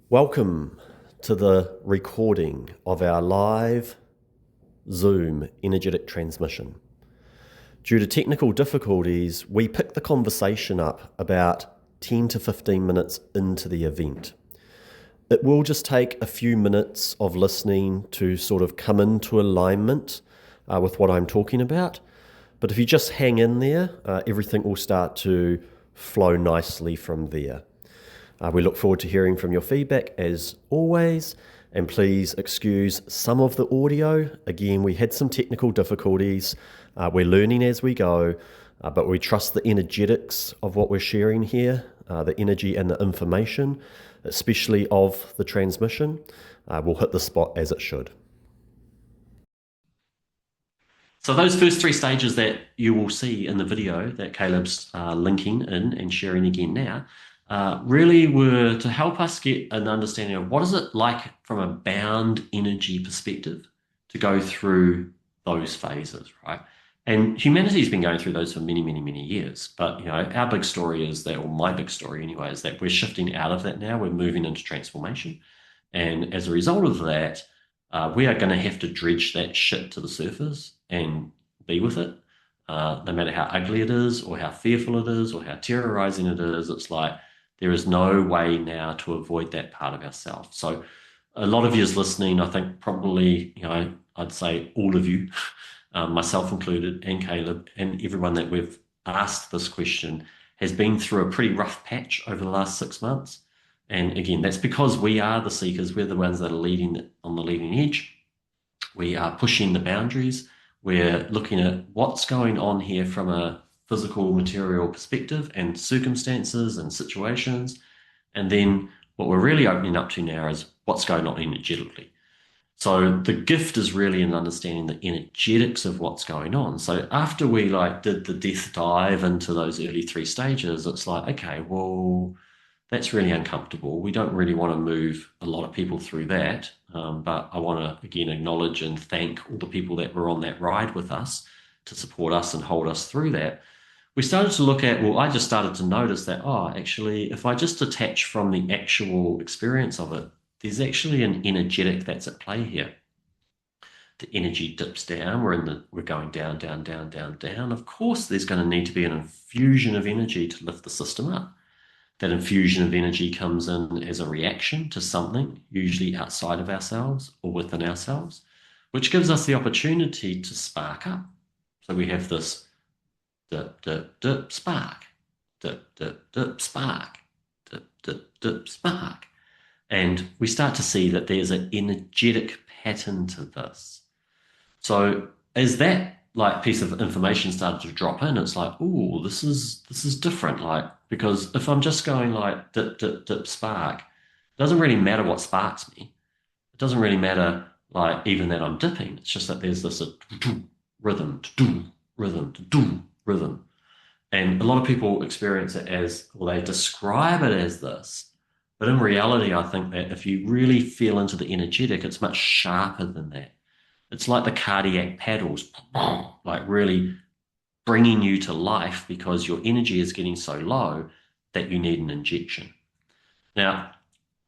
Welcome to the recording of our live Zoom energetic transmission. Due to technical difficulties, we picked the conversation up about 10 to 15 minutes into the event. It will just take a few minutes of listening to sort of come into alignment with what I'm talking about. But if you just hang in there, everything will start to flow nicely from there. We look forward to hearing from your feedback as always, and please excuse some of the audio. Again, we had some technical difficulties. We're learning as we go, but we trust the energetics of what we're sharing here, the energy and the information, especially of the transmission, will hit the spot as it should. So those first three stages that you will see in the video that Caleb's linking in and sharing again now, really were to help us get an understanding of what is it like from a bound energy perspective to go through those phases, right? And humanity's been going through those for many, many, many years. But, our big story is that, or my big story anyway, is that we're shifting out of that now. We're moving into transformation. And as a result of that, we are going to have to dredge that shit to the surface and be with it. No matter how ugly it is or how fearful it is or how terrorizing it is, it's like, there is no way now to avoid that part of ourselves. So a lot of you is listening, I think probably, I'd say all of you, myself included, and Caleb, and everyone that we've asked this question has been through a pretty rough patch over the last 6 months. And again, that's because we are the seekers. We're the ones that are leading on the leading edge. We are pushing the boundaries. We're looking at what's going on here from a physical material perspective and circumstances and situations. And then what we're really opening up to now is what's going on energetically. So the gift is really in understanding the energetics of what's going on. So after we did the death dive into those early three stages, it's like, okay, well, that's really uncomfortable. We don't really want to move a lot of people through that. But I want to, again, acknowledge and thank all the people that were on that ride with us to support us and hold us through that. We started to look at, I just started to notice that, actually, if I just detach from the actual experience of it, there's actually an energetic that's at play here. The energy dips down. We're going down, down, down, down, down. Of course, there's going to need to be an infusion of energy to lift the system up. That infusion of energy comes in as a reaction to something, usually outside of ourselves or within ourselves, which gives us the opportunity to spark up. So we have this dip, dip, dip, spark, dip, dip, dip, spark, dip, dip, dip, spark. And we start to see that there's an energetic pattern to this. So as that piece of information started to drop in, it's like, oh, this is different. Because if I'm just going dip, dip, dip, spark, it doesn't really matter what sparks me. It doesn't really matter even that I'm dipping. It's just that there's this rhythm, rhythm, rhythm. And a lot of people experience it as, they describe it as this. But in reality, I think that if you really feel into the energetic, it's much sharper than that. It's like the cardiac paddles, really bringing you to life because your energy is getting so low that you need an injection. Now,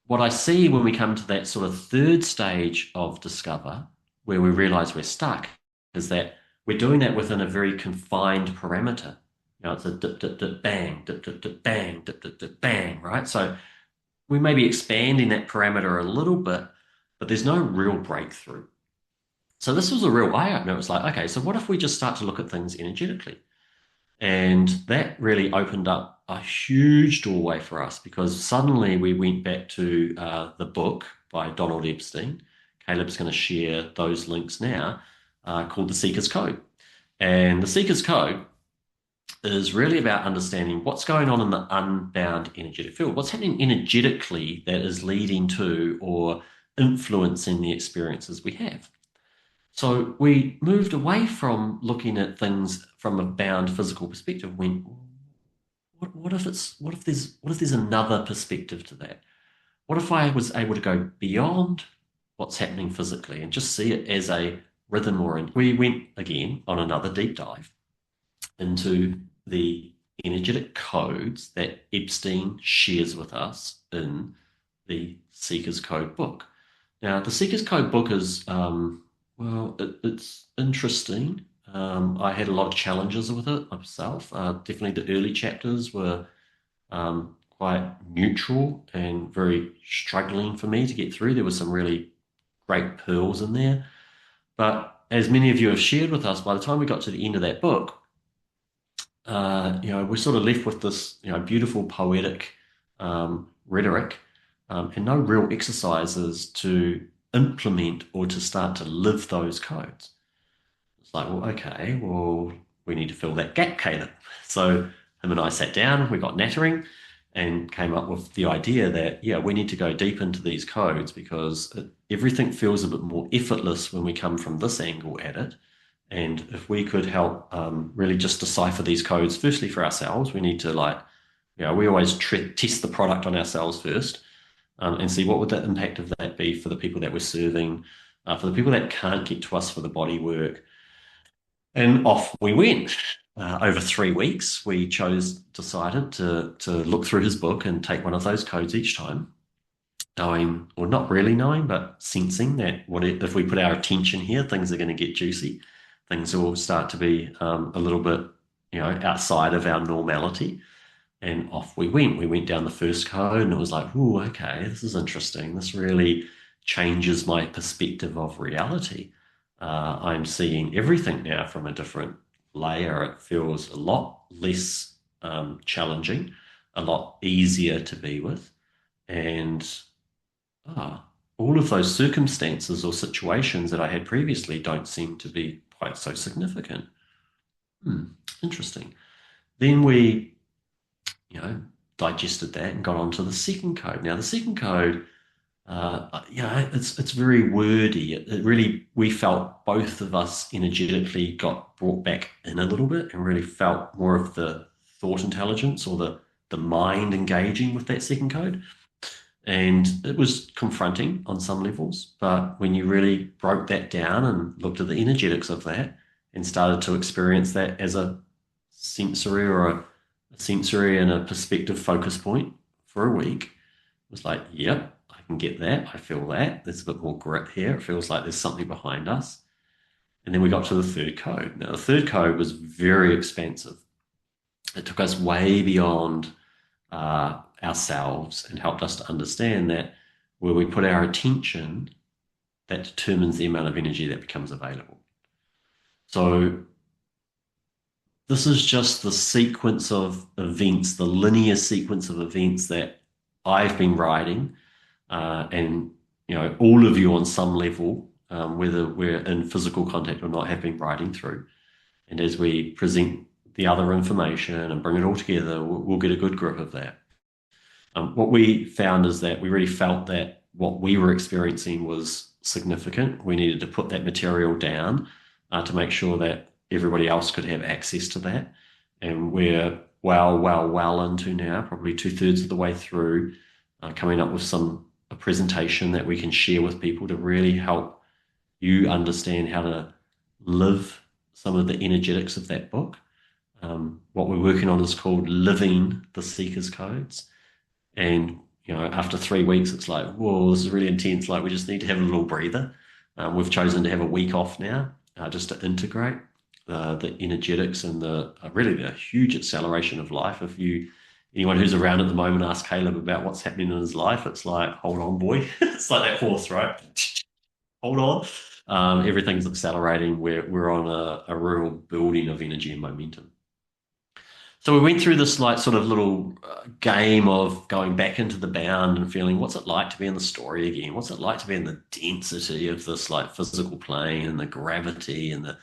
what I see when we come to that sort of third stage of discover, where we realize we're stuck, is that we're doing that within a very confined parameter. It's a dip, dip, dip, bang, dip, dip, dip, bang, dip, dip, dip, bang, right? So we may be expanding that parameter a little bit, but there's no real breakthrough. So this was a real eye-opener. It was like, okay, so what if we just start to look at things energetically? And that really opened up a huge doorway for us because suddenly we went back to the book by Donald Epstein. Caleb's going to share those links now, called The Seeker's Code. And The Seeker's Code is really about understanding what's going on in the unbound energetic field. What's happening energetically that is leading to or influencing the experiences we have. So we moved away from looking at things from a bound physical perspective. What if there's another perspective to that? What if I was able to go beyond what's happening physically and just see it as a rhythm? We went again on another deep dive into the energetic codes that Epstein shares with us in the Seeker's Code book. Now, the Seeker's Code book is, it's interesting. I had a lot of challenges with it myself. Definitely the early chapters were quite neutral and very struggling for me to get through. There were some really great pearls in there. But as many of you have shared with us, by the time we got to the end of that book, we're sort of left with this, beautiful poetic rhetoric, and no real exercises to implement or to start to live those codes. It's like, well, okay, well, we need to fill that gap, Caleb. So him and I sat down, we got nattering, and came up with the idea that, yeah, we need to go deep into these codes because everything feels a bit more effortless when we come from this angle at it. And if we could help really just decipher these codes, firstly for ourselves, we need to we always test the product on ourselves first, and see what would the impact of that be for the people that we're serving, for the people that can't get to us for the body work. And off we went. Over 3 weeks, we decided to look through his book and take one of those codes each time, knowing, or not really knowing, but sensing that if we put our attention here, things are going to get juicy. Things will start to be a little bit, outside of our normality. And off we went. We went down the first code and it was like, oh, okay, this is interesting. This really changes my perspective of reality. I'm seeing everything now from a different layer. It feels a lot less challenging, a lot easier to be with. And all of those circumstances or situations that I had previously don't seem to be quite so significant. Interesting. Then we, digested that and got on to the second code. Now, the second code, it's very wordy. It really, we felt both of us energetically got brought back in a little bit and really felt more of the thought intelligence or the mind engaging with that second code. And it was confronting on some levels, but when you really broke that down and looked at the energetics of that and started to experience that as a sensory and a perspective focus point for a week, it was like, yep, I can get that. I feel that. There's a bit more grit here. It feels like there's something behind us. And then we got to the third code. Now, the third code was very expansive. It took us way beyond ourselves and helped us to understand that where we put our attention, that determines the amount of energy that becomes available. So this is just the sequence of events, the linear sequence of events that I've been writing, and all of you on some level, whether we're in physical contact or not, have been writing through. And as we present the other information and bring it all together, we'll get a good grip of that. What we found is that we really felt that what we were experiencing was significant. We needed to put that material down to make sure that everybody else could have access to that. And we're well into now, probably 2/3 of the way through, coming up with a presentation that we can share with people to really help you understand how to live some of the energetics of that book. What we're working on is called Living the Seeker's Codes. And, after 3 weeks, it's like, whoa, this is really intense. Like, we just need to have a little breather. We've chosen to have a week off now, just to integrate the energetics and really the huge acceleration of life. If anyone who's around at the moment ask Caleb about what's happening in his life, it's like, hold on, boy. It's like that horse, right? Hold on. Everything's accelerating. We're on a real building of energy and momentum. So we went through this sort of little game of going back into the bound and feeling what's it like to be in the story again? What's it like to be in the density of this physical plane and the gravity and the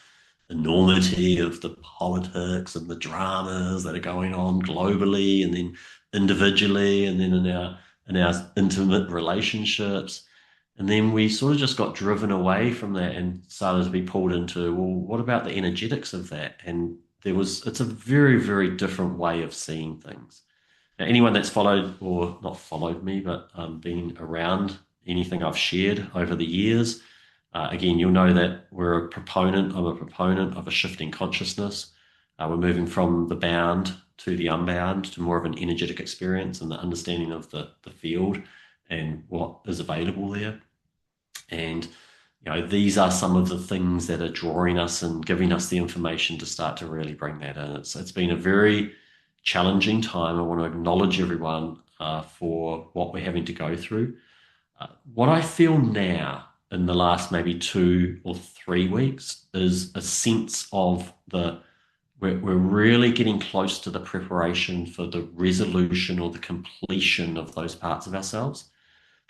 enormity of the politics and the dramas that are going on globally and then individually and then in our intimate relationships. And then we sort of just got driven away from that and started to be pulled into, well, what about the energetics of that? And it's a very, very different way of seeing things. Now, anyone that's followed or not followed me, but been around anything I've shared over the years, again, you'll know that I'm a proponent of a shifting consciousness. We're moving from the bound to the unbound to more of an energetic experience and the understanding of the field and what is available there. And these are some of the things that are drawing us and giving us the information to start to really bring that in. It's been a very challenging time. I want to acknowledge everyone for what we're having to go through. What I feel now in the last maybe 2 or 3 weeks is a sense of we're really getting close to the preparation for the resolution or the completion of those parts of ourselves.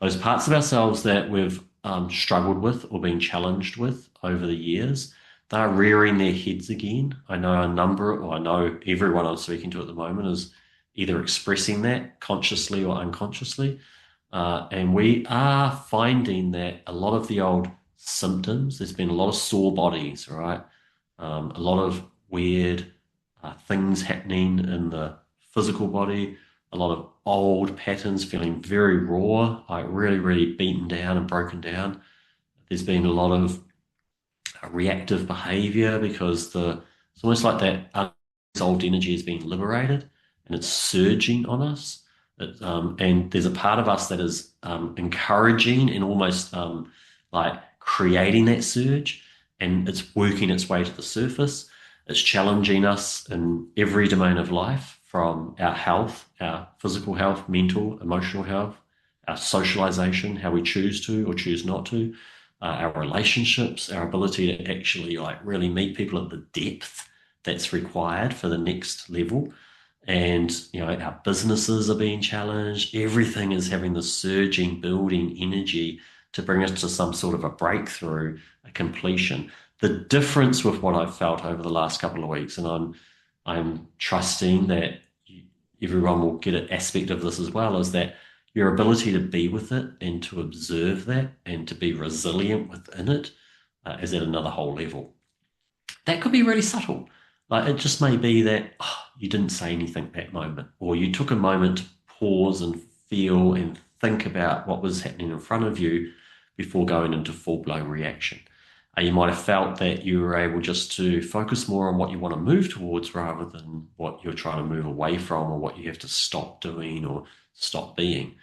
Those parts of ourselves that we've struggled with or been challenged with over the years, they're rearing their heads again. I know I know everyone I'm speaking to at the moment is either expressing that consciously or unconsciously. And we are finding that a lot of the old symptoms, there's been a lot of sore bodies, right? A lot of weird things happening in the physical body, a lot of old patterns feeling very raw, like really, really beaten down and broken down. There's been a lot of reactive behavior because it's almost like that old energy is being liberated and it's surging on us. And there's a part of us that is encouraging and almost like creating that surge, and it's working its way to the surface. It's challenging us in every domain of life, from our health, our physical health, mental, emotional health, our socialization, how we choose to or choose not to, our relationships, our ability to actually like really meet people at the depth that's required for the next level. And our businesses are being challenged. Everything is having the surging, building energy to bring us to some sort of a breakthrough, a completion. The difference with what I've felt over the last couple of weeks, and I'm trusting that everyone will get an aspect of this as well, is that your ability to be with it and to observe that and to be resilient within it is at another whole level. That could be really subtle. Like it just may be that you didn't say anything that moment, or you took a moment to pause and feel and think about what was happening in front of you before going into full blown reaction. You might have felt that you were able just to focus more on what you want to move towards rather than what you're trying to move away from or what you have to stop doing or stop being.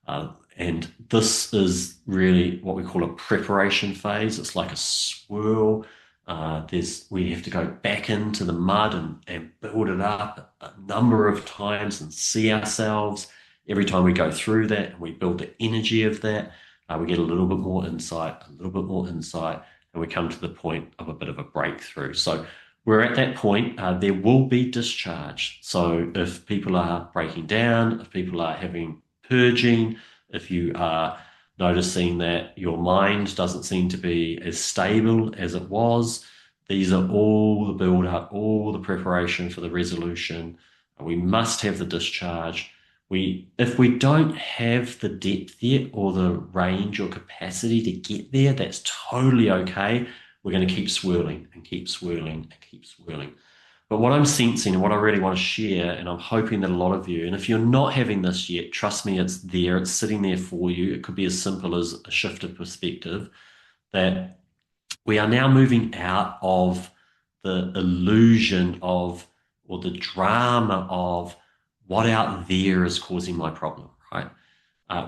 And this is really what we call a preparation phase. It's like a swirl. We have to go back into the mud and build it up a number of times and see ourselves. Every time we go through that and we build the energy of that, we get a little bit more insight, a little bit more insight, and we come to the point of a bit of a breakthrough. So we're at that point. There will be discharge. So if people are breaking down, if people are having purging, if you are noticing that your mind doesn't seem to be as stable as it was, these are all the build up, all the preparation for the resolution. We must have the discharge. If we don't have the depth yet or the range or capacity to get there, that's totally okay. We're going to keep swirling and keep swirling and keep swirling. But what I'm sensing and what I really want to share, and I'm hoping that a lot of you, and if you're not having this yet, trust me, it's there, it's sitting there for you. It could be as simple as a shift of perspective, that we are now moving out of the illusion of, or the drama of, what out there is causing my problem, right?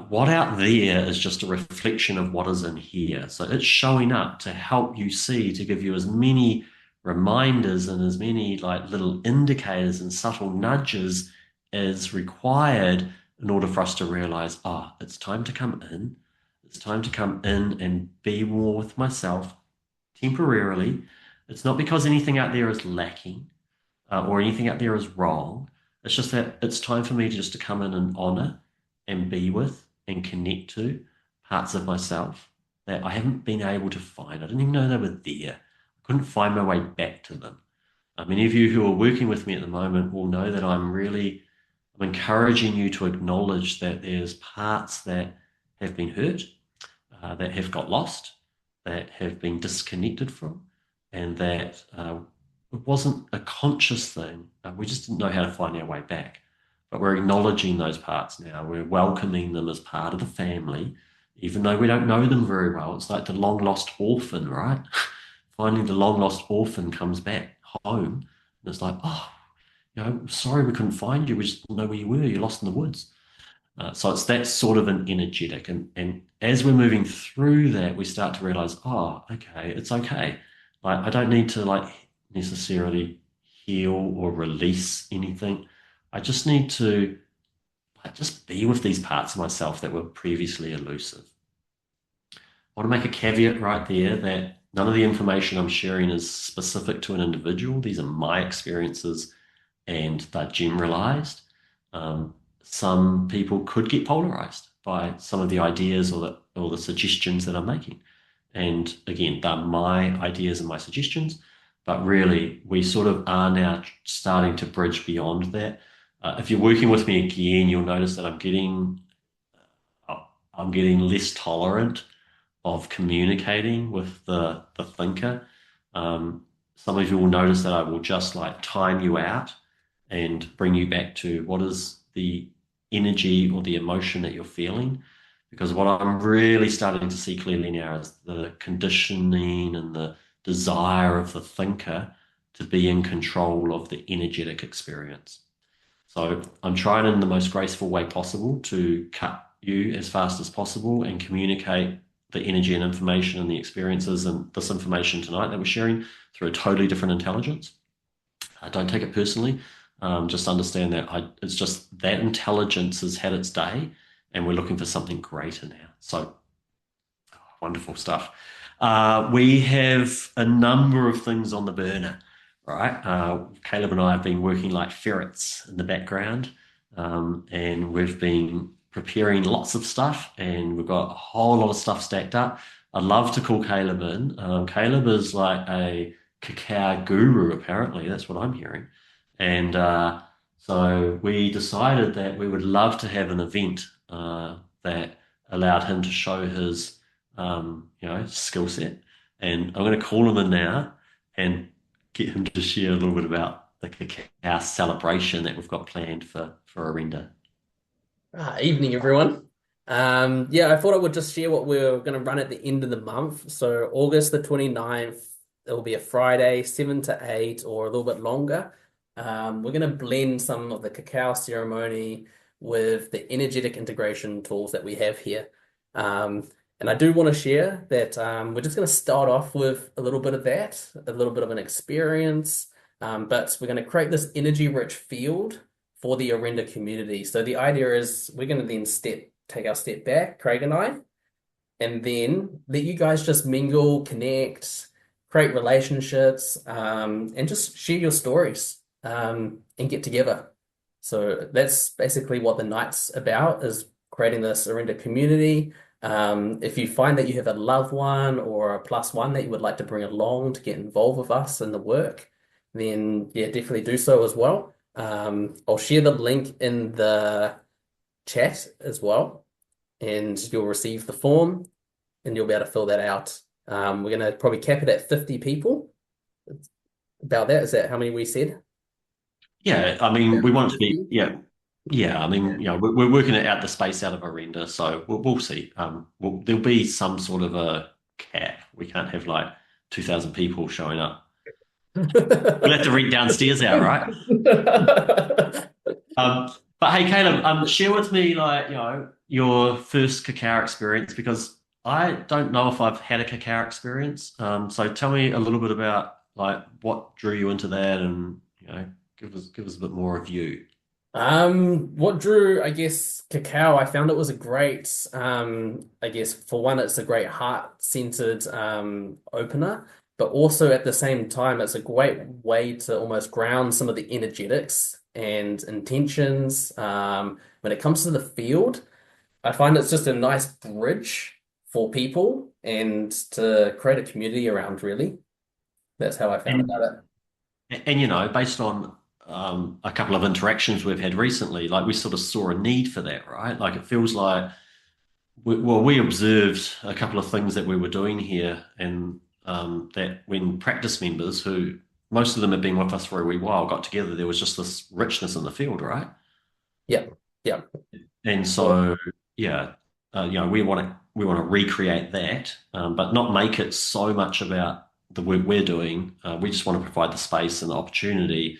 What out there is just a reflection of what is in here. So it's showing up to help you see, to give you as many reminders and as many like little indicators and subtle nudges as required in order for us to realize, it's time to come in. It's time to come in and be more with myself temporarily. It's not because anything out there is lacking or anything out there is wrong. It's just that it's time for me just to come in and honor and be with and connect to parts of myself that I haven't been able to find. I didn't even know they were there. I couldn't find my way back to them. Many of you who are working with me at the moment will know that I'm encouraging you to acknowledge that there's parts that have been hurt, that have got lost, that have been disconnected from, and that it wasn't a conscious thing. We just didn't know how to find our way back. But we're acknowledging those parts now. We're welcoming them as part of the family, even though we don't know them very well. It's like the long lost orphan, right? Finally, the long lost orphan comes back home, and it's like, sorry we couldn't find you. We just didn't know where you were. You're lost in the woods. So it's that sort of an energetic. And as we're moving through that, we start to realize, oh, okay, it's okay. Like I don't need to like necessarily heal or release anything. I just need to like just be with these parts of myself that were previously elusive. I want to make a caveat right there that none of the information I'm sharing is specific to an individual. These are my experiences and they're generalized. Some people could get polarized by some of the ideas or the suggestions that I'm making. And again, they're my ideas and my suggestions, but really we sort of are now starting to bridge beyond that. If you're working with me again, you'll notice that I'm getting less tolerant of communicating with the thinker. Some of you will notice that I will just like time you out and bring you back to what is the energy or the emotion that you're feeling. Because what I'm really starting to see clearly now is the conditioning and the desire of the thinker to be in control of the energetic experience. So I'm trying in the most graceful way possible to cut you as fast as possible and communicate the energy and information and the experiences and this information tonight that we're sharing through a totally different intelligence. Don't take it personally. Just understand that it's just that intelligence has had its day and we're looking for something greater now. So wonderful stuff. We have a number of things on the burner, right? Caleb and I have been working like ferrets in the background, and we've been preparing lots of stuff, and we've got a whole lot of stuff stacked up. I'd love to call Caleb in. Caleb is like a cacao guru, apparently. That's what I'm hearing. And so we decided that we would love to have an event that allowed him to show his skill set. And I'm going to call him in now and get him to share a little bit about the cacao celebration that we've got planned for Orenda. Evening, everyone. Yeah, I thought I would just share what we're going to run at the end of the month. So August the 29th, it will be a Friday, 7 to 8 or a little bit longer. We're going to blend some of the cacao ceremony with the energetic integration tools that we have here. And I do want to share that we're just going to start off with a little bit of that, a little bit of an experience, but we're going to create this energy-rich field for the Orenda community. So the idea is we're going to then take our step back, Craig and I, and then let you guys just mingle, connect, create relationships, and just share your stories and get together. So that's basically what the night's about, is creating this Orenda community. If you find that you have a loved one or a plus one that you would like to bring along to get involved with us in the work, then yeah, definitely do so as well. I'll share the link in the chat as well, and you'll receive the form and you'll be able to fill that out. We're going to probably cap it at 50 people. About that, is that how many we said? Yeah, I mean, About we want it to be, 50? yeah. I mean, we're working it out the space out of Orenda, so we'll see. There'll be some sort of a cap. We can't have like 2,000 people showing up. We'll have to rent downstairs out, right? Um, but hey, Caleb, share with me like your first cacao experience because I don't know if I've had a cacao experience. So tell me a little bit about like what drew you into that, and give us a bit more of you. What drew, I guess, cacao, I found it was a great, I guess, for one, it's a great heart-centered opener, but also at the same time, it's a great way to almost ground some of the energetics and intentions. When it comes to the field, I find it's just a nice bridge for people and to create a community around, really. That's how I found And about it. based on a couple of interactions we've had recently, like we sort of saw a need for that, right? Like it feels like we observed a couple of things that we were doing here, and that when practice members, who most of them have been with us for a wee while, got together, there was just this richness in the field, right? Yeah, yeah. And so, yeah, we want to recreate that, but not make it so much about the work we're doing. We just want to provide the space and the opportunity.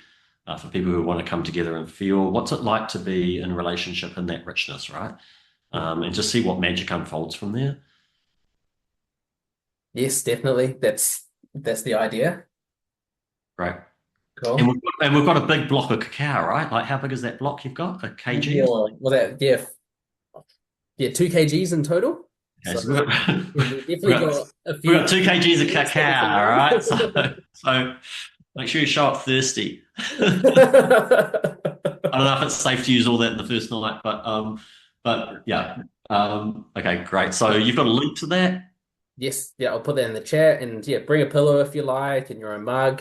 for people who want to come together and feel what's it like to be in a relationship in that richness, right? And just see what magic unfolds from there. Yes, definitely. That's the idea. Right. And Cool. we've got a big block of cacao, right? Like how big is that block you've got? A kg or More. Was that, yeah, 2 kgs in total. okay, So so we we've definitely got got a we've few got 2 kgs of minutes that we cacao, can all run. right? So make sure you show up thirsty. I don't know if it's safe to use all that in the first night, but yeah. Okay, great. So you've got a link to that? Yes, yeah, I'll put that in the chat and yeah, bring a pillow if you like and your own mug.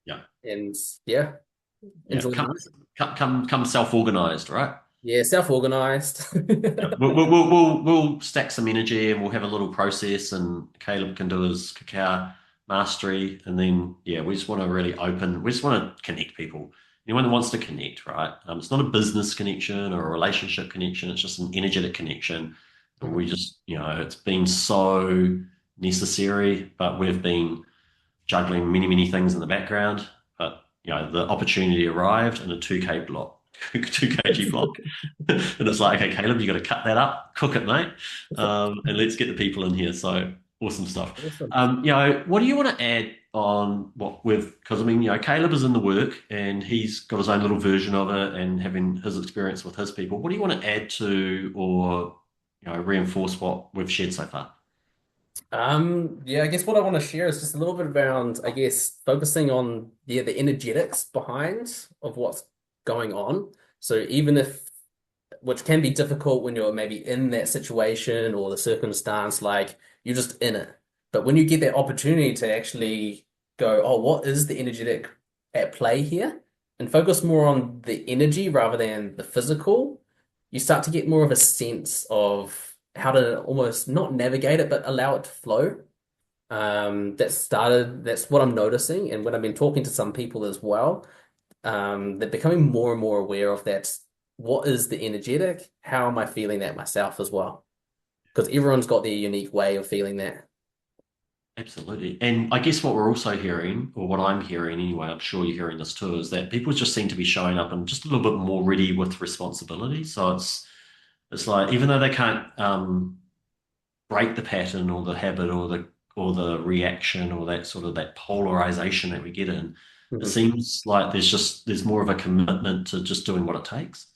Yeah. And yeah, Yeah. enjoy the Come night. come self-organized, right? Yeah, self-organized. Yeah. We'll stack some energy and we'll have a little process and Caleb can do his cacao mastery. And then, yeah, we just want to really we just want to connect people. Anyone that wants to connect, right? It's not a business connection or a relationship connection. It's just an energetic connection. And we Mhm. just, it's been so necessary, but we've been juggling many, many things in the background. But, the opportunity arrived in a 2K block, 2 kg block. And it's like, okay, Caleb, you got to cut that up, cook it, mate, and let's get the people in here. So awesome stuff. Awesome. What do you want to add on what we've? Because I mean, Caleb is in the work and he's got his own little version of it and having his experience with his people. What do you want to add to or reinforce what we've shared so far? Yeah, I guess what I want to share is just a little bit around, I guess, focusing on the energetics behind of what's going on. So even if, which can be difficult when you're maybe in that situation or the circumstance, like you're just in it. But when you get that opportunity to actually go, oh, what is the energetic at play here? And focus more on the energy rather than the physical, you start to get more of a sense of how to almost not navigate it, but allow it to flow. That's what I'm noticing. And when I've been talking to some people as well, they're becoming more and more aware of that. What is the energetic? How am I feeling that myself as well? Because everyone's got their unique way of feeling that. Absolutely. And I guess what we're also hearing, or what I'm hearing anyway, I'm sure you're hearing this too, is that people just seem to be showing up and just a little bit more ready with responsibility. So it's like even though they can't break the pattern or the habit or the reaction or that sort of that polarization that we get in, it Mhm. seems like there's more of a commitment to just doing what it takes.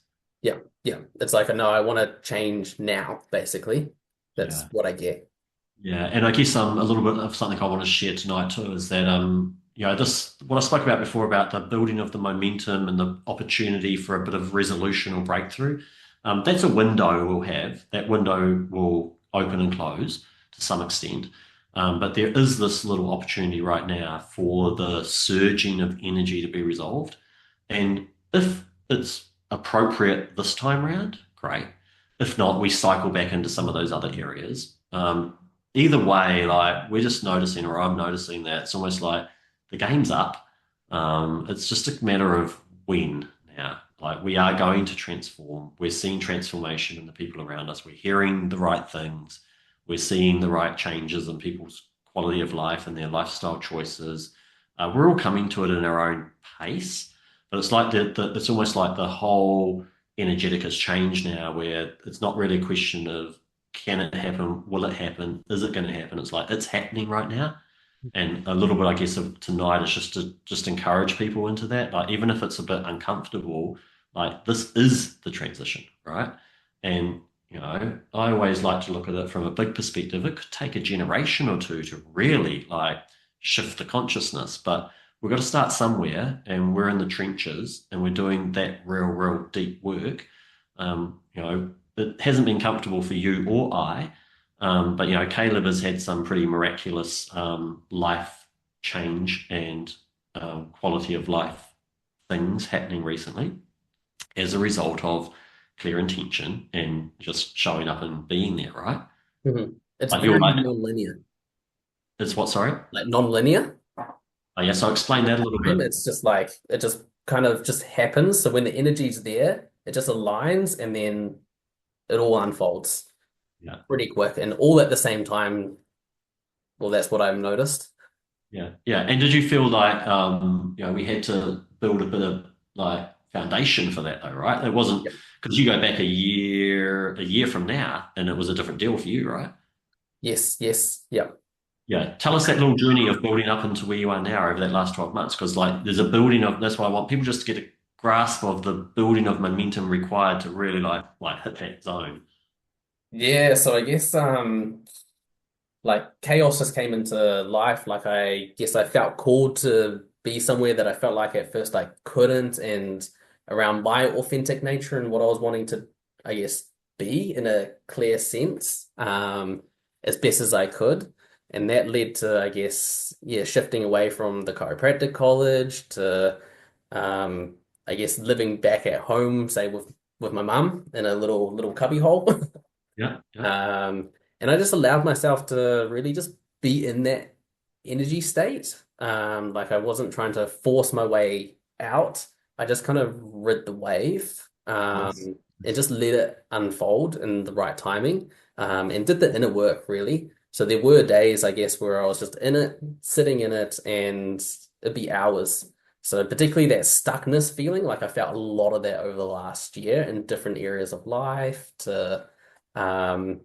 Yeah, yeah. It's like, no, I want to change now, basically. That's Yeah. what I get. Yeah, and I guess a little bit of something I want to share tonight too is that this what I spoke about before about the building of the momentum and the opportunity for a bit of resolution or breakthrough. That's a window we'll have. That window will open and close to some extent. But there is this little opportunity right now for the surging of energy to be resolved. And if it's appropriate this time round, great. If not, we cycle back into some of those other areas. Either way, like we're just noticing, or I'm noticing that it's almost like the game's up. It's just a matter of when now. Like we are going to transform. We're seeing transformation in the people around us. We're hearing the right things. We're seeing the right changes in people's quality of life and their lifestyle choices. We're all coming to it in our own pace, but it's like it's almost like the whole energetic has changed now, where it's not really a question of can it happen? Will it happen? Is it going to happen? It's like it's happening right now. And a little bit, I guess, of tonight is just to just encourage people into that. Like even if it's a bit uncomfortable, like this is the transition, right? And I always like to look at it from a big perspective. It could take a generation or two to really like shift the consciousness, but we've got to start somewhere, and we're in the trenches, and we're doing that real, real deep work. It hasn't been comfortable for you or I, but Caleb has had some pretty miraculous life change and quality of life things happening recently as a result of clear intention and just showing up and being there, right? It's Like you're very like, non-linear. it's what, sorry? Like non-linear. Oh, yeah, so explain that a little bit. It's just like it just kind of just happens. So when the energy's there, it just aligns and then it all unfolds Yeah. pretty quick and all at the same time. Well, that's what I've noticed. Yeah, yeah. And did you feel like we had to build a bit of like foundation for that though, right? It wasn't Yep. because you go back a year from now, and it was a different deal for you, right? Yes, yes, yep. Yeah. Tell us that little journey of building up into where you are now over that last 12 months, because like there's a building of that's why I want people just to get a grasp of the building of momentum required to really like hit that zone. Yeah, so I guess like chaos just came into life. Like I guess I felt called to be somewhere that I felt like at first I couldn't, and around my authentic nature and what I was wanting to, I guess, be in a clear sense, as best as I could. And that led to, I guess, yeah, shifting away from the chiropractic college to um I guess living back at home, say with my mum in a little cubby hole. Yeah, yeah. Um, and I just allowed myself to really just be in that energy state. Like I wasn't trying to force my way out. I just kind of rid the wave, Nice. and just let it unfold in the right timing, and did the inner work really. So there were days, I guess, where I was just in it, sitting in it, and it'd be hours. So particularly that stuckness feeling, like I felt a lot of that over the last year in different areas of life to um,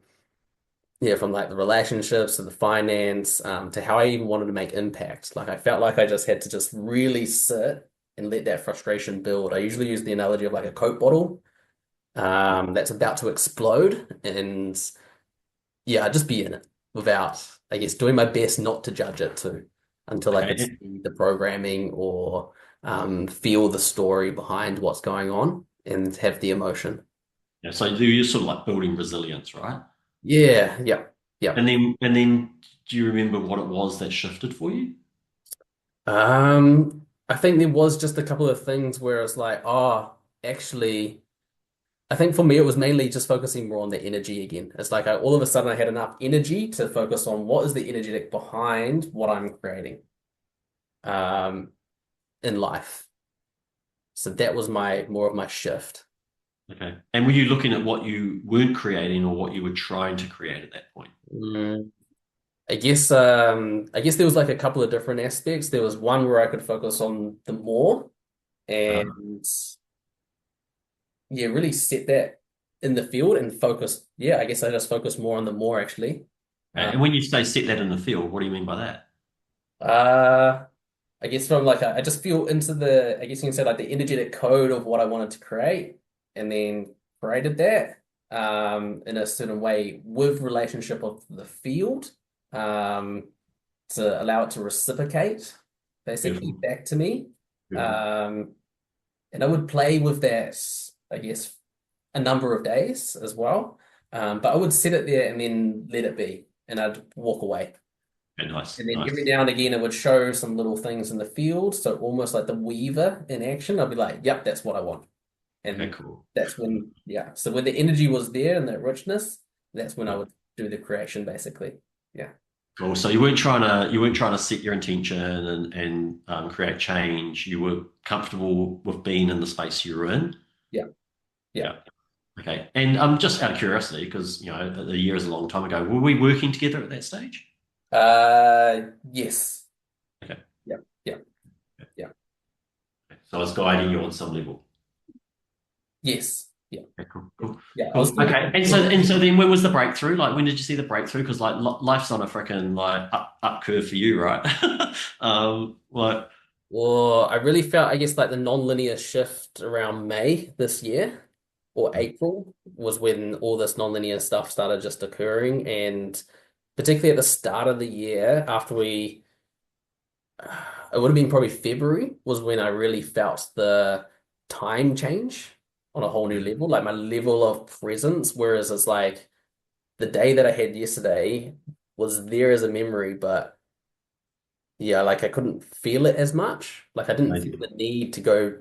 yeah, from like the relationships to the finance, to how I even wanted to make impact. Like I felt like I just had to just really sit and let that frustration build. I usually use the analogy of like a Coke bottle, that's about to explode, and yeah, I'd just be in it without, I guess, doing my best not to judge it too, until I could Okay. see the programming or feel the story behind what's going on and have the emotion. Yeah, so you're sort of like building resilience, right? Yeah, yeah, yeah. And then do you remember what it was that shifted for you? I think there was just a couple of things where it's like, oh, actually, I think for me it was mainly just focusing more on the energy again. It's like all of a sudden I had enough energy to focus on what is the energetic behind what I'm creating, um, in life. So that was my more of my shift. Okay. And were you looking at what you weren't creating or what you were trying to create at that point? Mm. I guess there was like a couple of different aspects. There was one where I could focus on the more Uh, and yeah, really set that in the field and focus. Yeah, I guess I just focus more on the more actually. okay. Uh, And when you say set that in the field, what do you mean by that? uh, I guess from like I just feel into the, I guess you can say like the energetic code of what I wanted to create, and then created that in a certain way with relationship of the field, um, to allow it to reciprocate basically Beautiful. back to me. Beautiful. Um, and I would play with that, I guess, a number of days as well. But I would set it there and then let it be, and I'd walk away. Okay, nice, And then every nice. now and again, it would show some little things in the field. So almost like the weaver in action. I'd be like, yep, that's what I want. Okay, And cool. that's when, yeah. So when the energy was there and that richness, that's when I Yeah. would do the creation basically. Yeah. Cool. So you weren't trying to set your intention and create change. You were comfortable with being in the space you were in. Yeah. Yeah. Yeah. Okay. And just out of curiosity, because the year is a long time ago, were we working together at that stage? Yes. Okay. Yeah. Yeah. Yeah. So I was guiding you on some level. Yes. Yeah. Okay, cool, cool, Yeah. I was cool. still, Okay, and so then when was the breakthrough? Like, when did you see the breakthrough? Because like life's on a freaking like up curve for you, right? Like, Well, I really felt, I guess, like the non-linear shift around May this year or April was when all this non-linear stuff started just occurring. And particularly at the start of the year, after it would have been probably February, was when I really felt the time change on a whole new level, like my level of presence. Whereas it's like the day that I had yesterday was there as a memory, but yeah, like I couldn't feel it as much. Like I didn't feel amazing. the need to go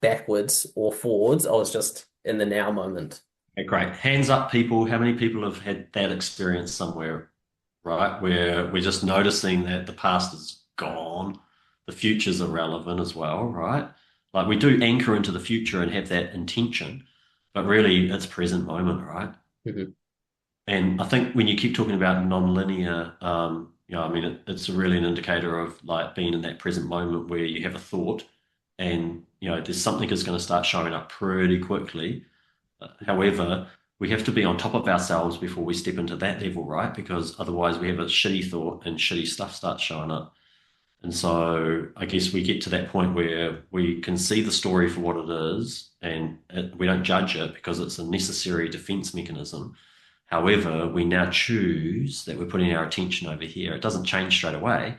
backwards or forwards. I was just in the now moment. Okay, great. Hands up, people. How many people have had that experience somewhere, right? Where we're just noticing that the past is gone, the future's irrelevant as well, right? Like we do anchor into the future and have that intention, but really it's present moment, right? Mhm. And I think when you keep talking about non-linear, I mean, it's really an indicator of like being in that present moment where you have a thought and, there's something is going to start showing up pretty quickly. However, we have to be on top of ourselves before we step into that level, right? Because otherwise we have a shitty thought and shitty stuff starts showing up. And so I guess we get to that point where we can see the story for what it is and we don't judge it because it's a necessary defense mechanism. However, we now choose that we're putting our attention over here. It doesn't change straight away,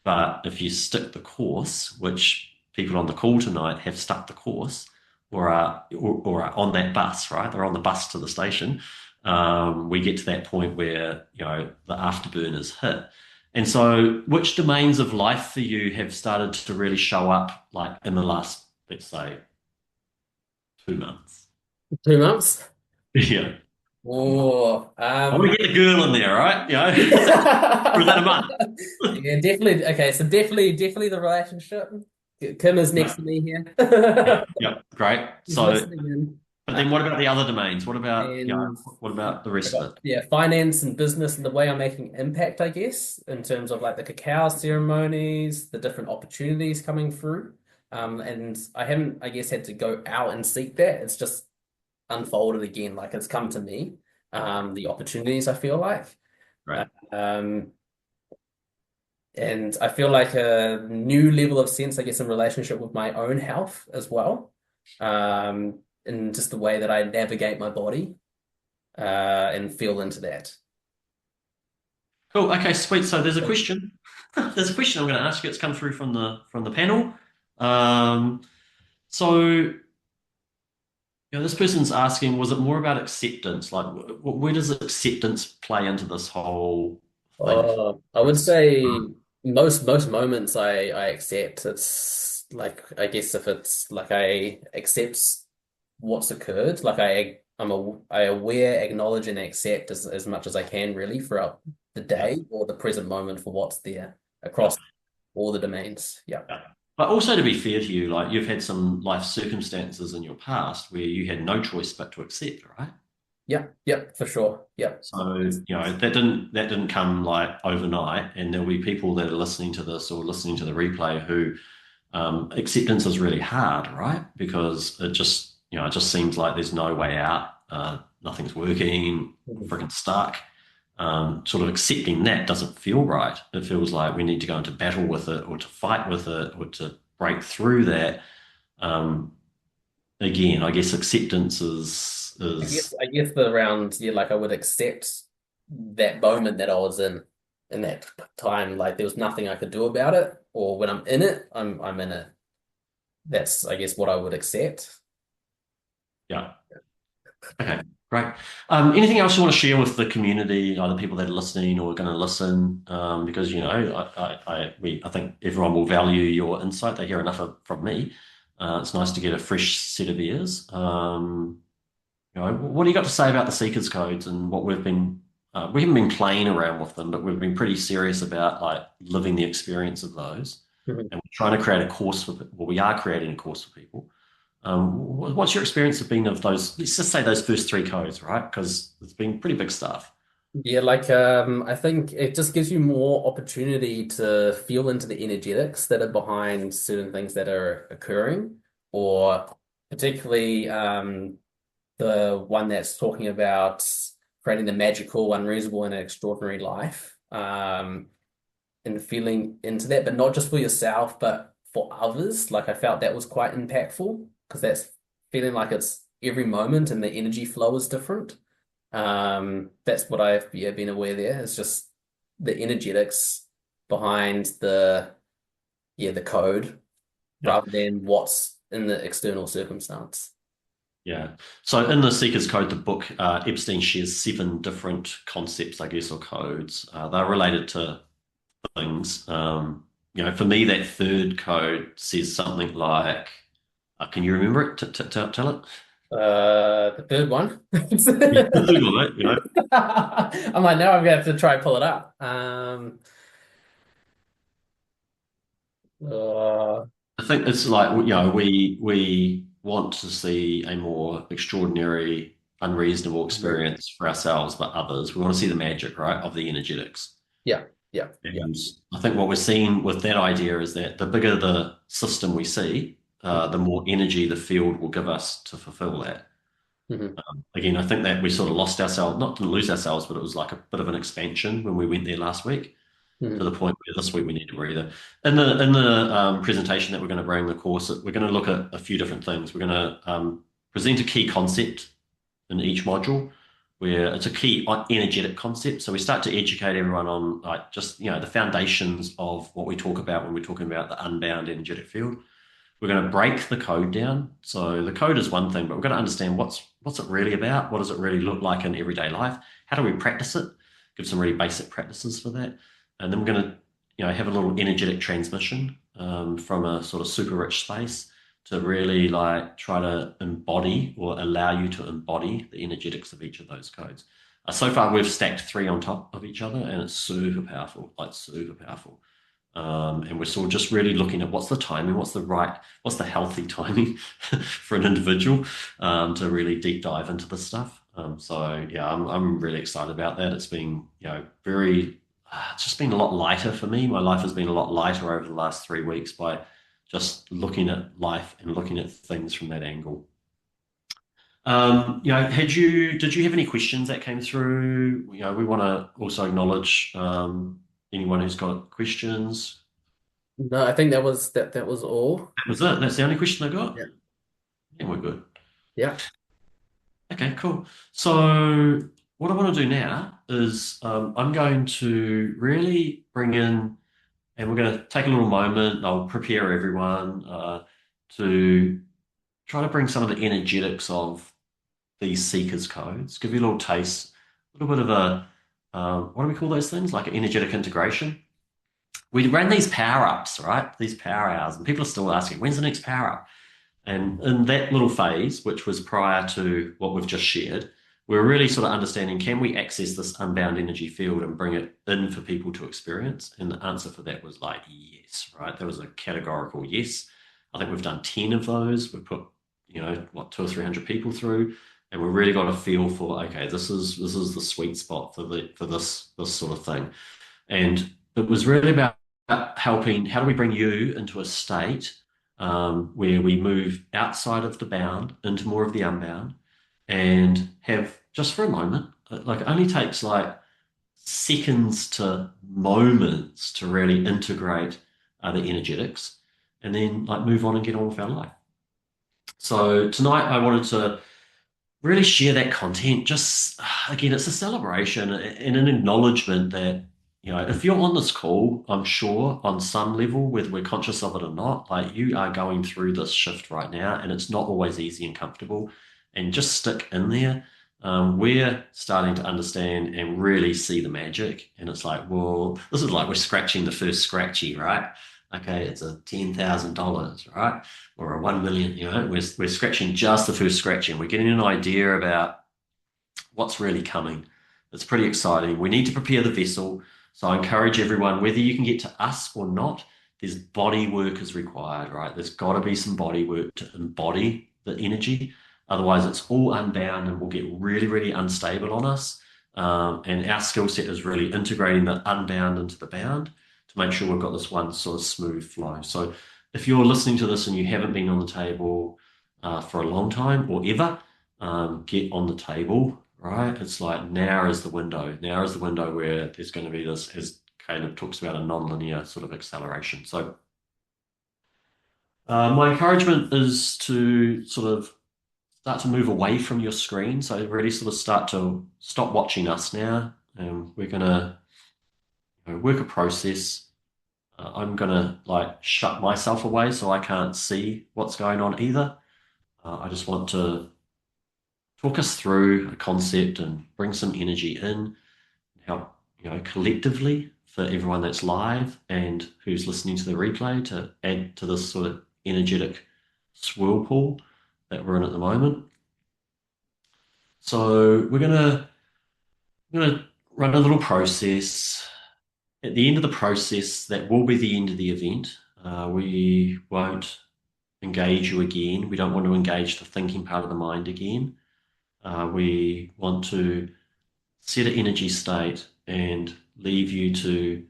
but if you stick the course, which people on the call tonight have stuck the course or are on that bus, right? They're on the bus to the station. We get to that point where, the afterburn is hit. And so, which domains of life for you have started to really show up like in the last, let's say, 2 months? 2 months. Yeah. Oh, I want to get the girl in there, right? Or is that a month? yeah, definitely. Okay, so definitely the relationship. Kim is next Yeah, to me here. yeah, yeah. Great. He's So, listening in. but then what about the other domains? What about, And what about the I rest of got, it? yeah, finance and business and the way I'm making impact, I guess, in terms of like the cacao ceremonies, the different opportunities coming through. And I haven't, I guess, had to go out and seek that. It's just unfolded again, like it's come to me. The opportunities I feel like. Right. Um, and I feel like a new level of sense, I guess, in relationship with my own health as well. And just the way that I navigate my body, and feel into that. Cool. Okay, sweet. So there's a question. There's a question I'm going to ask you. It's come through from the panel. Um, so this person's asking, was it more about acceptance? Like, where does acceptance play into this whole thing I for would us? say most moments I accept. It's like I guess if it's like I accept what's occurred, like I aware, acknowledge, and accept as much as I can really throughout the Yeah, day or the present moment for what's there yeah, across all the domains. Yeah. yeah. But also to be fair to you, like you've had some life circumstances in your past where you had no choice but to accept, right? Yeah, yep, for sure. Yep. So, that didn't come like overnight, and there'll be people that are listening to this or listening to the replay who acceptance is really hard, right? Because it just seems like there's no way out. Nothing's working, Mhm. freaking stuck. Sort of accepting that doesn't feel right. It feels like we need to go into battle with it, or to fight with it, or to break through that. Um, Again, I guess acceptance is I guess is I guess the round, yeah, like I would accept that moment that I was in that time. Like there was nothing I could do about it, or when I'm in it, I'm in it. That's I guess what I would accept. yeah. Okay, great. Anything else you want to share with the community, either people that are listening or going to listen? Because I think everyone will value your insight. They hear enough from me. It's nice to get a fresh set of ears. What do you got to say about the Seekers codes and what we haven't been playing around with them, but we've been pretty serious about like living the experience of those. Mhm. And we're trying to create a course we are creating a course for people. What's your experience of being of those? Let's just say those first three codes, right? Because it's been pretty big stuff. Yeah, like I think it just gives you more opportunity to feel into the energetics that are behind certain things that are occurring, or particularly the one that's talking about creating the magical, unreasonable, and extraordinary life. And feeling into that, but not just for yourself, but for others. Like I felt that was quite impactful because that's feeling like it's every moment and the energy flow is different. That's what I've been aware there. It's just the energetics behind the code Yeah, rather than what's in the external circumstance. yeah. So in the Seeker's Code, the book, Epstein shares seven different concepts, I guess, or codes. They're related to things. For me, that third code says something like, can you remember it? Tell it. The third one. Yeah, the third one, mate. I'm like, now I'm gonna have to try and pull it up. Uh, I think it's like we want to see a more extraordinary, unreasonable experience for ourselves, but others. We want to see the magic, right, of the energetics. yeah. Yeah, yeah. And I think what we're seeing with that idea is that the bigger the system we see, Mm-hmm. the more energy the field will give us to fulfill that. Again, I think that we sort of lost ourselves, not to lose ourselves, but it was like a bit of an expansion when we went there last week, to Mm-hmm. the point where this week we need to breathe. In the presentation that we're going to bring the course, we're going to look at a few different things. We're going to present a key concept in each module where it's a key energetic concept. So we start to educate everyone on like just the foundations of what we talk about when we're talking about the unbound energetic field. We're going to break the code down. So the code is one thing, but we're going to understand what's it really about? What does it really look like in everyday life? How do we practice it? Give some really basic practices for that, and then we're going to have a little energetic transmission from a sort of super rich space to really like try to embody or allow you to embody the energetics of each of those codes. So far, we've stacked three on top of each other, and it's super powerful, like super powerful. And we're sort of just really looking at what's the timing, what's the healthy timing for an individual to really deep dive into this stuff. So yeah, I'm really excited about that. It's been it's just been a lot lighter for me. My life has been a lot lighter over the last 3 weeks by just looking at life and looking at things from that angle. Did you have any questions that came through? We want to also acknowledge anyone who's got questions. No, I think that was all. That was it. That's the only question I got. Yeah. Yeah, we're good. Yeah. Okay, cool. So what I want to do now is I'm going to really bring in, and we're going to take a little moment. I'll prepare everyone to try to bring some of the energetics of these seekers codes, give you a little taste, a little bit of a, what do we call those things? Like an energetic integration. We ran these power ups, right? These power hours, and people are still asking, when's the next power up? And in that little phase, which was prior to what we've just shared, we were really sort of understanding, can we access this unbound energy field and bring it in for people to experience? And the answer for that was like, yes, right? There was a categorical yes. I think we've done 10 of those. We've put, two or 300 people through, and we've really got a feel for, okay, this is the sweet spot for this sort of thing. And it was really about helping, how do we bring you into a state where we move outside of the bound into more of the unbound and have just for a moment, like it only takes like seconds to moments to really integrate the energetics and then like move on and get on with our life. So tonight I wanted to really share that content. Just again, it's a celebration and an acknowledgement that if you're on this call, I'm sure on some level, whether we're conscious of it or not, like you are going through this shift right now, and it's not always easy and comfortable. And just stick in there. We're starting to understand and really see the magic, and it's like, well, this is like we're scratching the first scratchy, right? Okay, it's a $10,000, right? Or a 1 million, we're scratching just the first scratching. We're getting an idea about what's really coming. It's pretty exciting. We need to prepare the vessel. So I encourage everyone, whether you can get to us or not, there's body work is required, right? There's got to be some body work to embody the energy. Otherwise, it's all unbound and will get really, really unstable on us. And our skill set is really integrating the unbound into the bound to make sure we've got this one sort of smooth flow. So if you're listening to this and you haven't been on the table for a long time or ever, get on the table, right? It's like now is the window. Now is the window where there's going to be this, as Caleb talks about, a non-linear sort of acceleration. So my encouragement is to sort of start to move away from your screen. So really sort of start to stop watching us now. And we're going to work a process. I'm going to like shut myself away so I can't see what's going on either. I just want to talk us through a concept and bring some energy in, help, collectively for everyone that's live and who's listening to the replay to add to this sort of energetic swirlpool that we're in at the moment. So we're gonna run a little process. At the end of the process, that will be the end of the event. We won't engage you again. We don't want to engage the thinking part of the mind again. We want to set an energy state and leave you to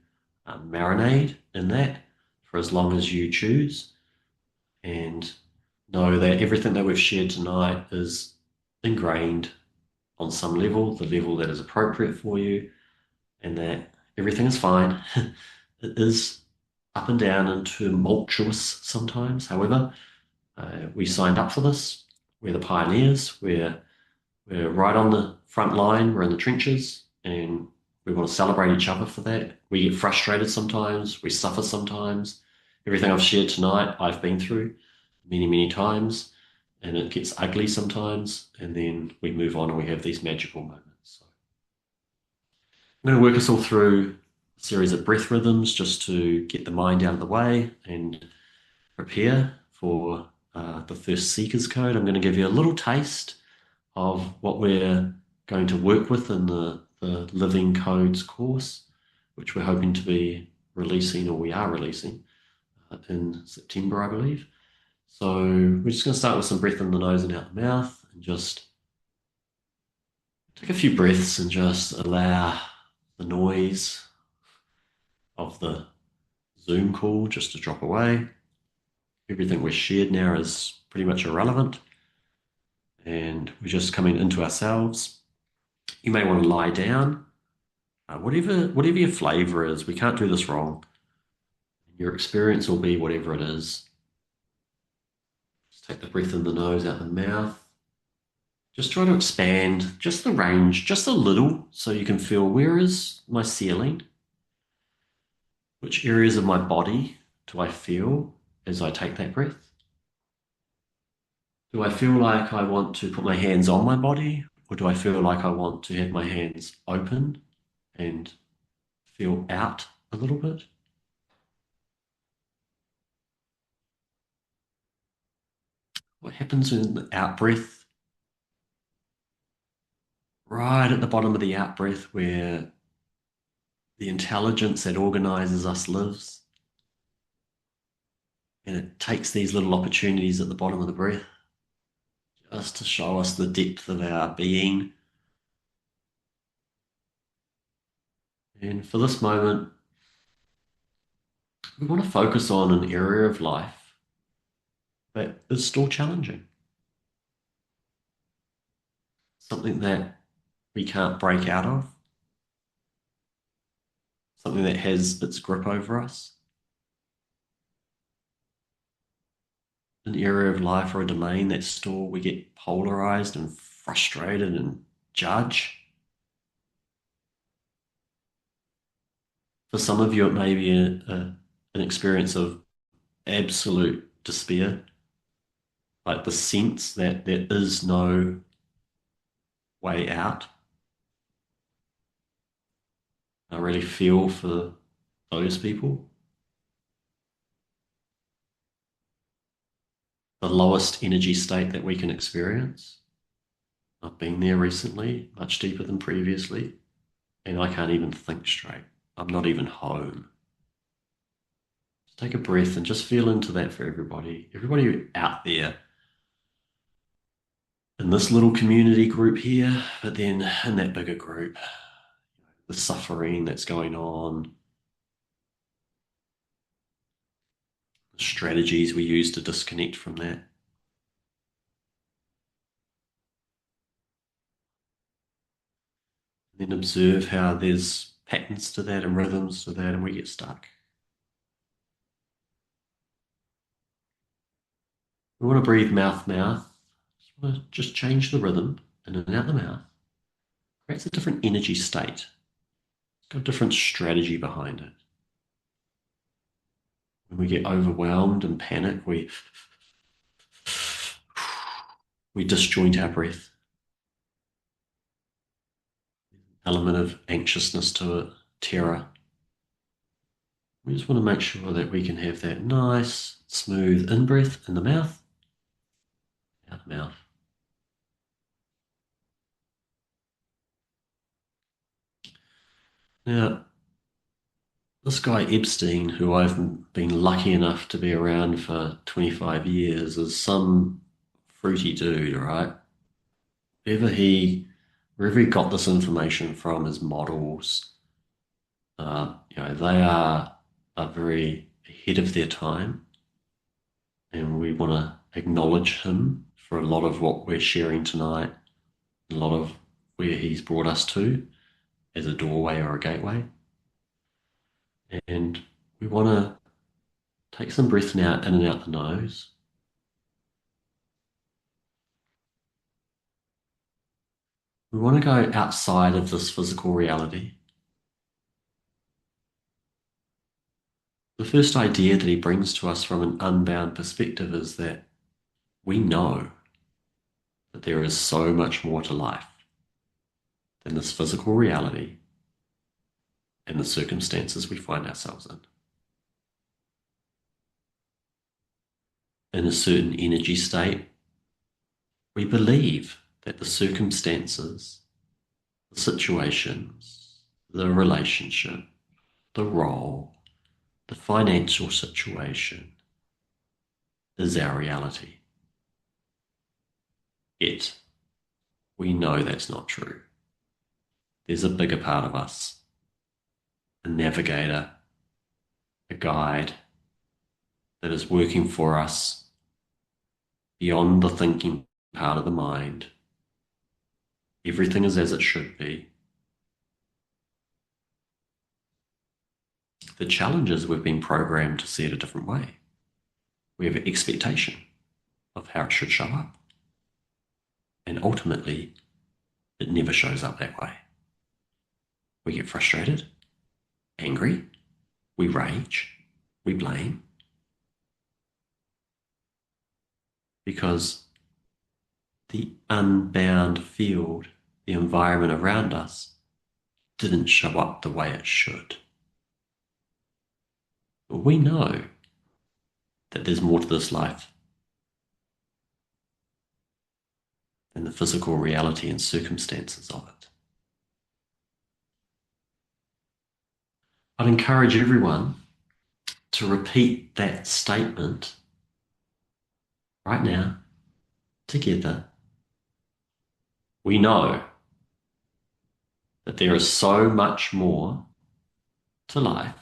marinade in that for as long as you choose. And know that everything that we've shared tonight is ingrained on some level, the level that is appropriate for you, and that everything is fine. It is up and down and tumultuous sometimes. However, we signed up for this. We're the pioneers. We're right on the front line. We're in the trenches, and we want to celebrate each other for that. We get frustrated sometimes. We suffer sometimes. Everything I've shared tonight, I've been through many, many times, and it gets ugly sometimes. And then we move on and we have these magical moments. So I'm going to work us all through a series of breath rhythms just to get the mind out of the way and prepare for the first Seekers Code. I'm going to give you a little taste of what we're going to work with in the Living Codes course, which we're hoping to be releasing, or we are releasing, in September, I believe. So we're just going to start with some breath in the nose and out the mouth, and just take a few breaths and just allow the noise of the Zoom call just to drop away. Everything we've shared now is pretty much irrelevant, and we're just coming into ourselves. You may want to lie down, whatever your flavor is. We can't do this wrong. Your experience will be whatever it is. Just take the breath in the nose, out the mouth. Just try to expand just the range, just a little, so you can feel, where is my ceiling? Which areas of my body do I feel as I take that breath? Do I feel like I want to put my hands on my body, or do I feel like I want to have my hands open and feel out a little bit? What happens in the out breath? Right at the bottom of the out breath, where the intelligence that organizes us lives, and it takes these little opportunities at the bottom of the breath just to show us the depth of our being. And for this moment, we want to focus on an area of life that is still challenging, something that we can't break out of, something that has its grip over us, an area of life or a domain that still we get polarized and frustrated and judge. For some of you, it may be an experience of absolute despair, like the sense that there is no way out. I really feel for those people. The lowest energy state that we can experience. I've been there recently, much deeper than previously, and I can't even think straight. I'm not even home. Just take a breath and just feel into that for everybody. Everybody out there in this little community group here, but then in that bigger group, the suffering that's going on, the strategies we use to disconnect from that. Then observe how there's patterns to that and rhythms to that, and we get stuck. We want to breathe mouth, mouth. Just want to just change the rhythm in and out the mouth. Creates a different energy state. It's got a different strategy behind it. When we get overwhelmed and panic, we disjoint our breath. Element of anxiousness to it, terror. We just want to make sure that we can have that nice, smooth in-breath in the mouth, out the mouth. Now, this guy Epstein, who I've been lucky enough to be around for 25 years, is some fruity dude, right? Wherever he, wherever he got this information from, his models, They are very ahead of their time, and we want to acknowledge him for a lot of what we're sharing tonight, a lot of where he's brought us to as a doorway or a gateway. And we want to take some breath now in and out the nose. We want to go outside of this physical reality. The first idea that he brings to us from an unbound perspective is that we know that there is so much more to life than this physical reality and the circumstances we find ourselves in. In a certain energy state, we believe that the circumstances, the situations, the relationship, the role, the financial situation is our reality. Yet, we know that's not true. There's a bigger part of us, a navigator, a guide that is working for us beyond the thinking part of the mind. Everything is as it should be. The challenge is we've been programmed to see it a different way. We have an expectation of how it should show up. And ultimately, it never shows up that way. We get frustrated, angry, we rage, we blame, because the unbound field, the environment around us, didn't show up the way it should. But we know that there's more to this life than the physical reality and circumstances of it. I'd encourage everyone to repeat that statement right now, together. We know that there is so much more to life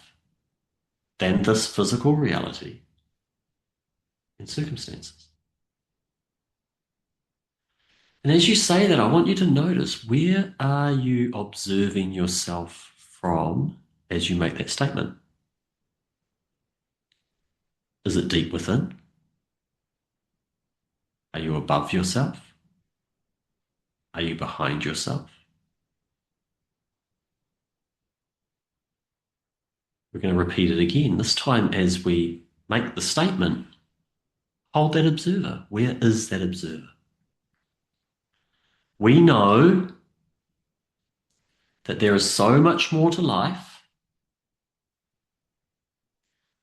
than this physical reality and circumstances. And as you say that, I want you to notice, where are you observing yourself from as you make that statement? Is it deep within? Are you above yourself? Are you behind yourself? We're going to repeat it again. This time, as we make the statement, hold that observer. Where is that observer? We know that there is so much more to life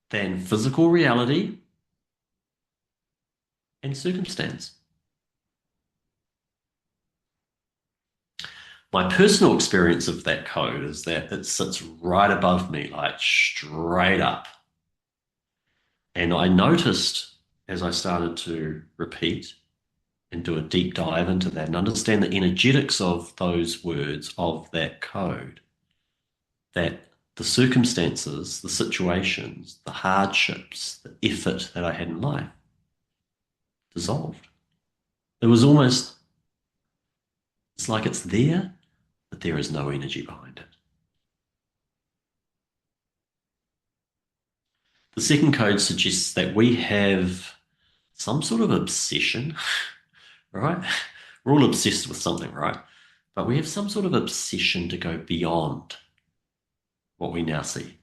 than physical reality and circumstance. My personal experience of that code is that it sits right above me, like straight up. And I noticed as I started to repeat and do a deep dive into that and understand the energetics of those words, of that code, that the circumstances, the situations, the hardships, the effort that I had in life dissolved. It was almost, it's like it's there, but there is no energy behind it. The second code suggests that we have some sort of obsession, right? We're all obsessed with something, right? But we have some sort of obsession to go beyond what we now see.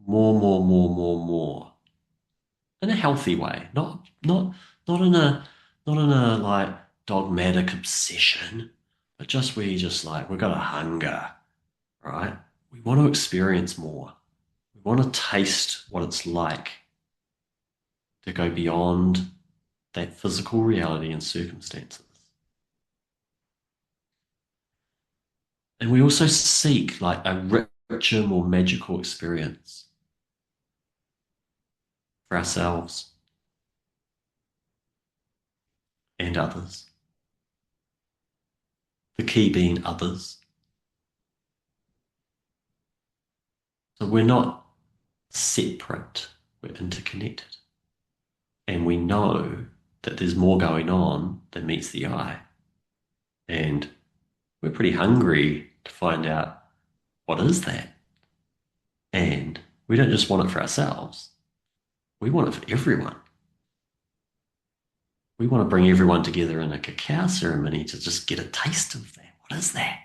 More, more, more, more, more. In a healthy way, not in a not in a like dogmatic obsession, but just where you just like we've got a hunger, right? We want to experience more. We want to taste what it's like to go beyond that physical reality and circumstances. And we also seek like a richer, more magical experience for ourselves and others. The key being others. So we're not separate, we're interconnected. And we know that there's more going on than meets the eye. And we're pretty hungry to find out what is that. And we don't just want it for ourselves, we want it for everyone. We want to bring everyone together in a cacao ceremony to just get a taste of that. What is that?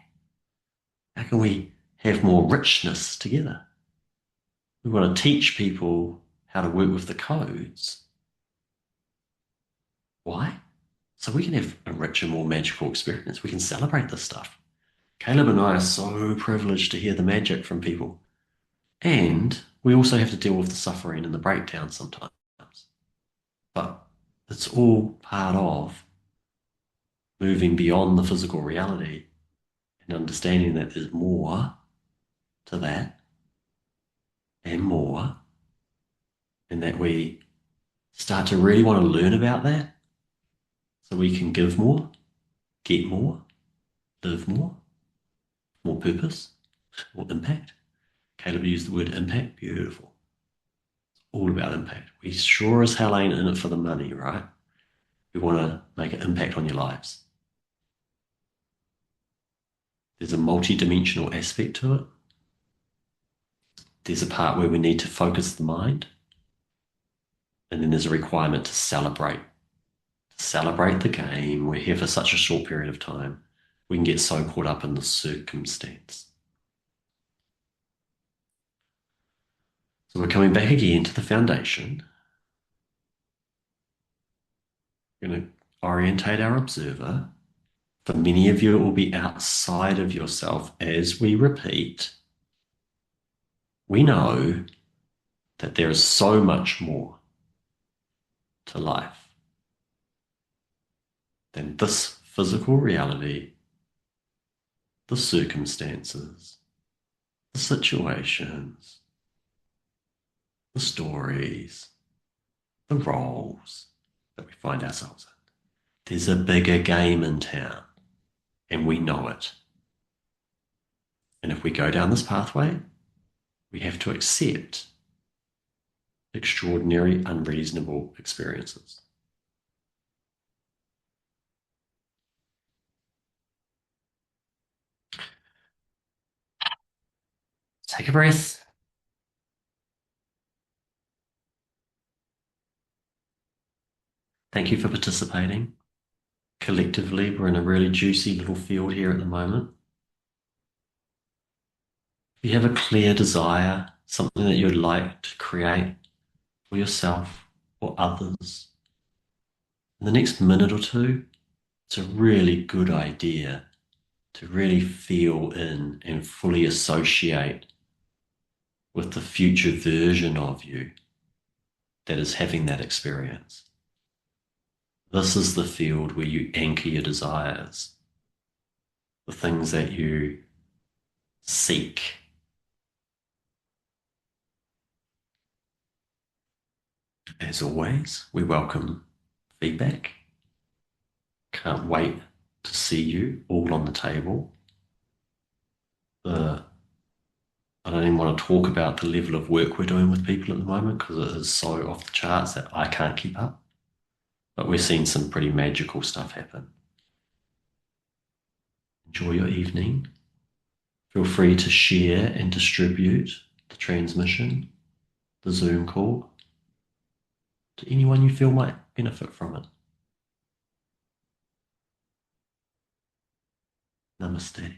How can we have more richness together? We want to teach people how to work with the codes. Why? So we can have a richer, more magical experience. We can celebrate this stuff. Caleb and I are so privileged to hear the magic from people. And we also have to deal with the suffering and the breakdown sometimes. But it's all part of moving beyond the physical reality and understanding that there's more to that and more, and that we start to really want to learn about that so we can give more, get more, live more, more purpose, more impact. Caleb used the word impact, beautiful. It's all about impact. We sure as hell ain't in it for the money, right? We want to make an impact on your lives. There's a multi-dimensional aspect to it. There's a part where we need to focus the mind, and then there's a requirement to celebrate the game. We're here for such a short period of time. We can get so caught up in the circumstance. So we're coming back again to the foundation. We're going to orientate our observer. For many of you, it will be outside of yourself as we repeat. We know that there is so much more to life than this physical reality, the circumstances, the situations, the stories, the roles that we find ourselves in. There's a bigger game in town, and we know it. And if we go down this pathway, we have to accept extraordinary, unreasonable experiences. Take a breath. Thank you for participating. Collectively, we're in a really juicy little field here at the moment. If you have a clear desire, something that you'd like to create for yourself or others, in the next minute or two, it's a really good idea to really feel in and fully associate with the future version of you that is having that experience. This is the field where you anchor your desires, the things that you seek. As always, we welcome feedback. Can't wait to see you all on the table. I don't even want to talk about the level of work we're doing with people at the moment because it is so off the charts that I can't keep up. But we're seeing some pretty magical stuff happen. Enjoy your evening. Feel free to share and distribute the transmission, the Zoom call, to anyone you feel might benefit from it. Namaste.